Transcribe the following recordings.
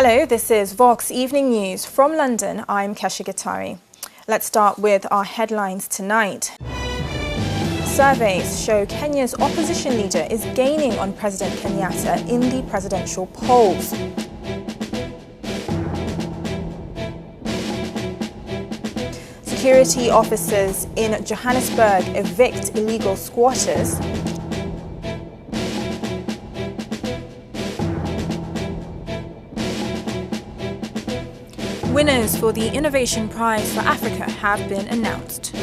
Hello, this is Vox Evening News. From London, I'm Kesha Gitari. Let's start with our headlines tonight. Surveys show Kenya's opposition leader is gaining on President Kenyatta in the presidential polls. Security officers in Johannesburg evict illegal squatters. Winners for the Innovation Prize for Africa have been announced.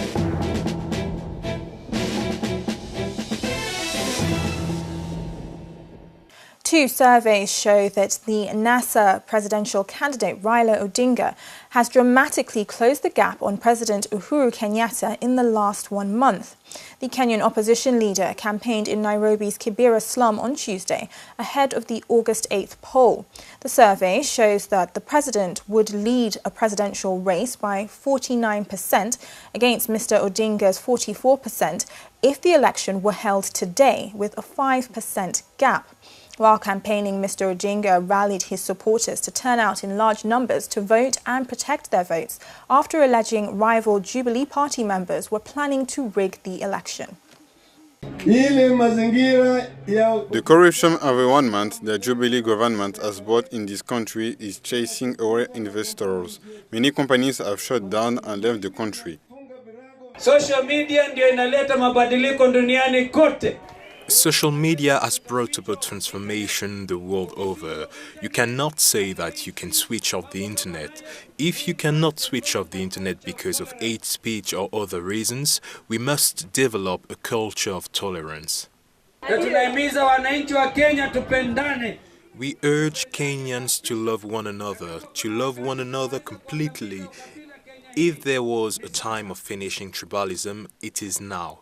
Two surveys show that the NASA presidential candidate Raila Odinga has dramatically closed the gap on President Uhuru Kenyatta in the last 1 month. The Kenyan opposition leader campaigned in Nairobi's Kibera slum on Tuesday, ahead of the August 8th poll. The survey shows that the president would lead a presidential race by 49% against Mr. Odinga's 44% if the election were held today, with a 5% gap. While campaigning, Mr. Odinga rallied his supporters to turn out in large numbers to vote and protect their votes after alleging rival Jubilee Party members were planning to rig the election. The corruption environment the Jubilee government has brought in this country is chasing away investors. Many companies have shut down and left the country. Social media ndio inaleta mabadiliko duniani kote. Social media has brought about transformation the world over. You cannot say that you can switch off the internet. If you cannot switch off the internet because of hate speech or other reasons, we must develop a culture of tolerance. We urge Kenyans to love one another completely. If there was a time of finishing tribalism, it is now.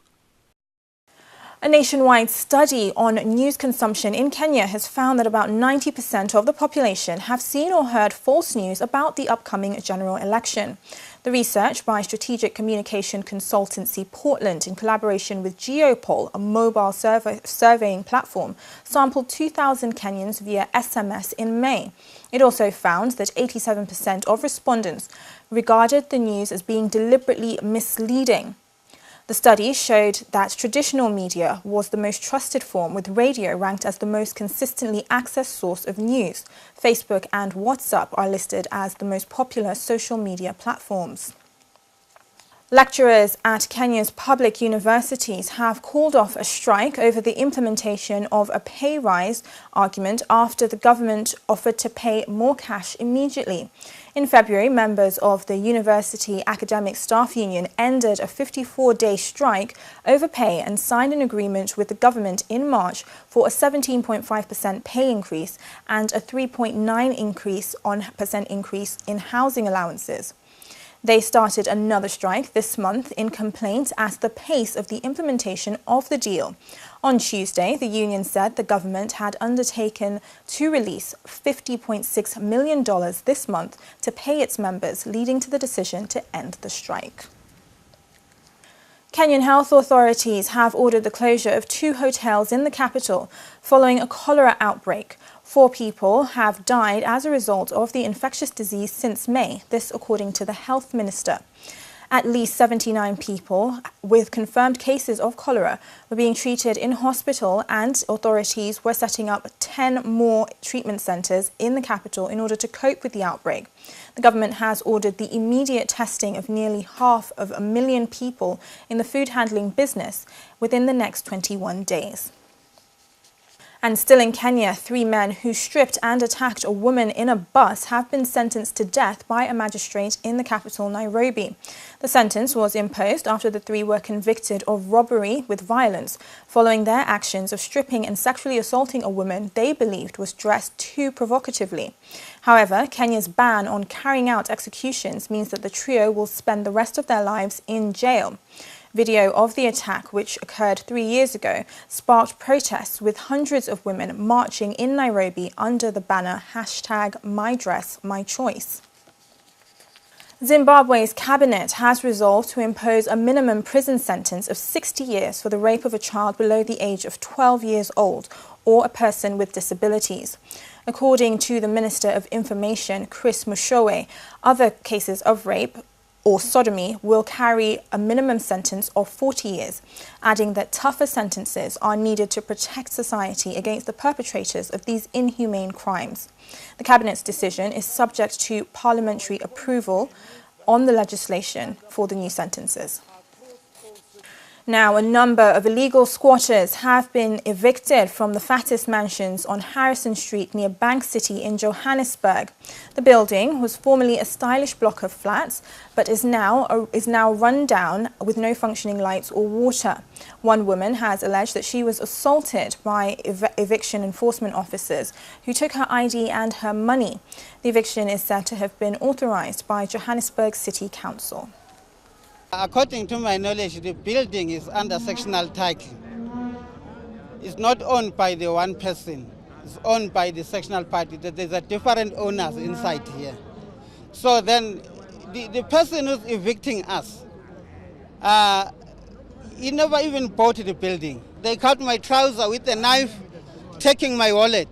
A nationwide study on news consumption in Kenya has found that about 90% of the population have seen or heard false news about the upcoming general election. The research by strategic communication consultancy Portland, in collaboration with Geopol, a mobile surveying platform, sampled 2,000 Kenyans via SMS in May. It also found that 87% of respondents regarded the news as being deliberately misleading. The study showed that traditional media was the most trusted form, with radio ranked as the most consistently accessed source of news. Facebook and WhatsApp are listed as the most popular social media platforms. Lecturers at Kenya's public universities have called off a strike over the implementation of a pay rise argument after the government offered to pay more cash immediately. In February, members of the University Academic Staff Union ended a 54-day strike over pay and signed an agreement with the government in March for a 17.5% pay increase and a 3.9% increase in housing allowances. They started another strike this month in complaint at the pace of the implementation of the deal. On Tuesday, the union said the government had undertaken to release $50.6 million this month to pay its members, leading to the decision to end the strike. Kenyan health authorities have ordered the closure of 2 hotels in the capital following a cholera outbreak. 4 people have died as a result of the infectious disease since May, this according to the health minister. At least 79 people with confirmed cases of cholera were being treated in hospital, and authorities were setting up 10 more treatment centres in the capital in order to cope with the outbreak. The government has ordered the immediate testing of nearly 500,000 people in the food handling business within the next 21 days. And still in Kenya, 3 men who stripped and attacked a woman in a bus have been sentenced to death by a magistrate in the capital, Nairobi. The sentence was imposed after the 3 were convicted of robbery with violence following their actions of stripping and sexually assaulting a woman they believed was dressed too provocatively. However, Kenya's ban on carrying out executions means that the trio will spend the rest of their lives in jail. Video of the attack, which occurred 3 years ago, sparked protests with hundreds of women marching in Nairobi under the banner #MyDressMyChoice. Zimbabwe's cabinet has resolved to impose a minimum prison sentence of 60 years for the rape of a child below the age of 12 years old or a person with disabilities. According to the Minister of Information, Chris Mushoe, other cases of rape or sodomy will carry a minimum sentence of 40 years, adding that tougher sentences are needed to protect society against the perpetrators of these inhumane crimes. The Cabinet's decision is subject to parliamentary approval on the legislation for the new sentences. Now, a number of illegal squatters have been evicted from the fattest mansions on Harrison Street near Bank City in Johannesburg. The building was formerly a stylish block of flats, but is now run down with no functioning lights or water. One woman has alleged that she was assaulted by eviction enforcement officers who took her ID and her money. The eviction is said to have been authorized by Johannesburg City Council. According to my knowledge, the building is under sectional title. It's not owned by the one person. It's owned by the sectional party. There's a different owners inside here. So then the person who's evicting us, he never even bought the building. They cut my trouser with a knife, taking my wallet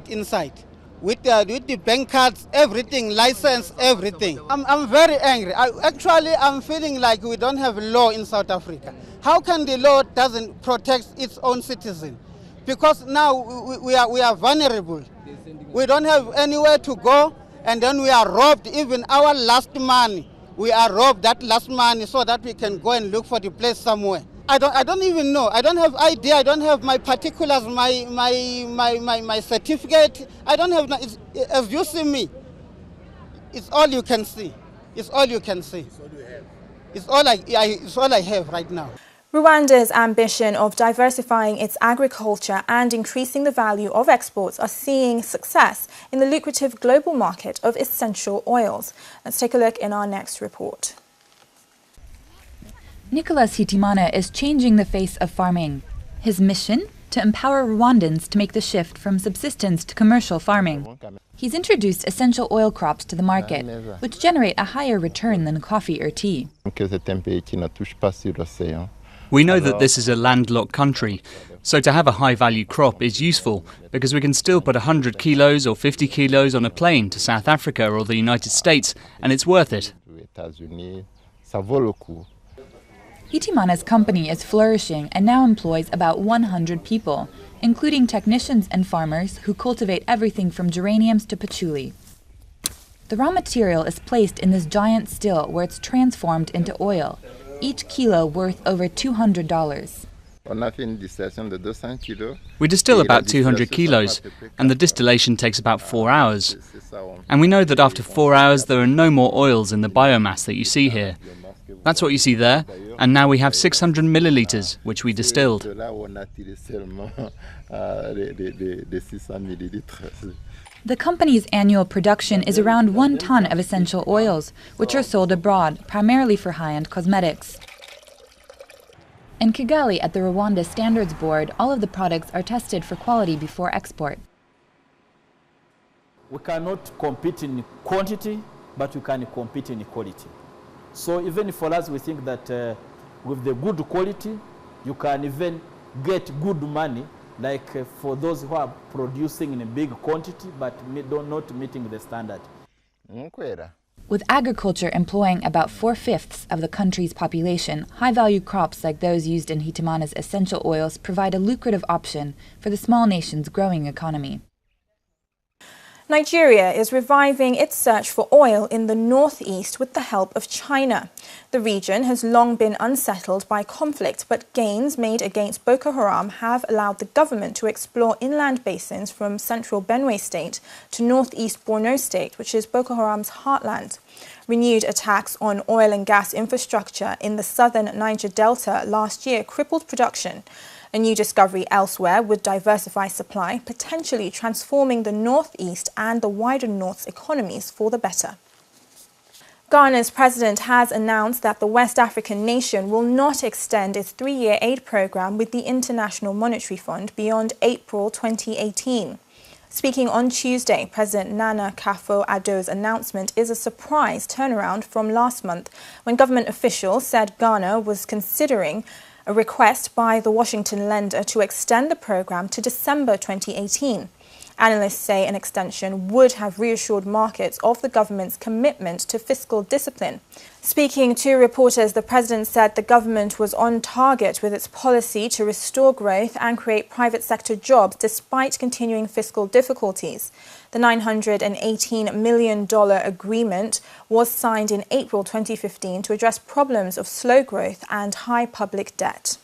inside. With the bank cards, everything, license, everything. I'm very angry. I'm feeling like we don't have law in South Africa. How can the law doesn't protect its own citizen? Because now we are vulnerable. We don't have anywhere to go, and then we are robbed. Even our last money, we are robbed that last money so that we can go and look for the place somewhere. I don't even know. I don't have ID. I don't have my particulars, my certificate. I don't have. As you see me, it's all you can see. It's all you can see. It's all I have right now. Rwanda's ambition of diversifying its agriculture and increasing the value of exports are seeing success in the lucrative global market of essential oils. Let's take a look in our next report. Nicolas Hitimana is changing the face of farming. His mission? To empower Rwandans to make the shift from subsistence to commercial farming. He's introduced essential oil crops to the market, which generate a higher return than coffee or tea. We know that this is a landlocked country, so to have a high-value crop is useful because we can still put 100 kilos or 50 kilos on a plane to South Africa or the United States, and it's worth it. Hitimana's company is flourishing and now employs about 100 people, including technicians and farmers who cultivate everything from geraniums to patchouli. The raw material is placed in this giant still where it's transformed into oil, each kilo worth over $200. We distill about 200 kilos, and the distillation takes about 4 hours. And we know that after 4 hours there are no more oils in the biomass that you see here. That's what you see there, and now we have 600 milliliters, which we distilled. The company's annual production is around 1 ton of essential oils, which are sold abroad, primarily for high-end cosmetics. In Kigali, at the Rwanda Standards Board, all of the products are tested for quality before export. We cannot compete in quantity, but we can compete in quality. So even for us, we think that with the good quality, you can even get good money, like for those who are producing in a big quantity, but not meeting the standard. With agriculture employing about 4/5 of the country's population, high-value crops like those used in Hitimana's essential oils provide a lucrative option for the small nation's growing economy. Nigeria is reviving its search for oil in the northeast with the help of China. The region has long been unsettled by conflict, but gains made against Boko Haram have allowed the government to explore inland basins from central Benue state to northeast Borno state, which is Boko Haram's heartland. Renewed attacks on oil and gas infrastructure in the southern Niger Delta last year crippled production. A new discovery elsewhere would diversify supply, potentially transforming the northeast and the wider north's economies for the better. Ghana's president has announced that the West African nation will not extend its 3-year aid program with the International Monetary Fund beyond April 2018. Speaking on Tuesday, President Nana Akufo-Addo's announcement is a surprise turnaround from last month, when government officials said Ghana was considering a request by the Washington lender to extend the program to December 2018. Analysts say an extension would have reassured markets of the government's commitment to fiscal discipline. Speaking to reporters, the president said the government was on target with its policy to restore growth and create private sector jobs despite continuing fiscal difficulties. The $918 million agreement was signed in April 2015 to address problems of slow growth and high public debt.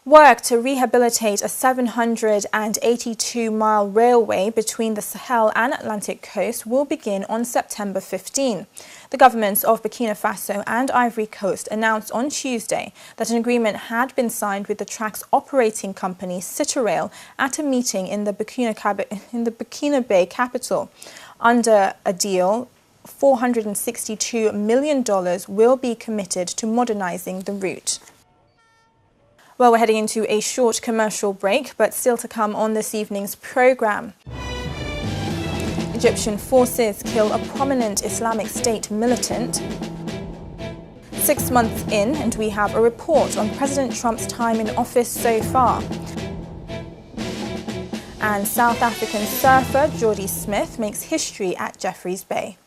Work to rehabilitate a 782-mile railway between the Sahel and Atlantic coast will begin on September 15. The governments of Burkina Faso and Ivory Coast announced on Tuesday that an agreement had been signed with the track's operating company, Citarail, at a meeting in the Burkina Bay capital. Under a deal, $462 million will be committed to modernizing the route. Well, we're heading into a short commercial break, but still to come on this evening's program. Egyptian forces kill a prominent Islamic State militant. 6 months in, and we have a report on President Trump's time in office so far. And South African surfer Jordy Smith makes history at Jeffreys Bay.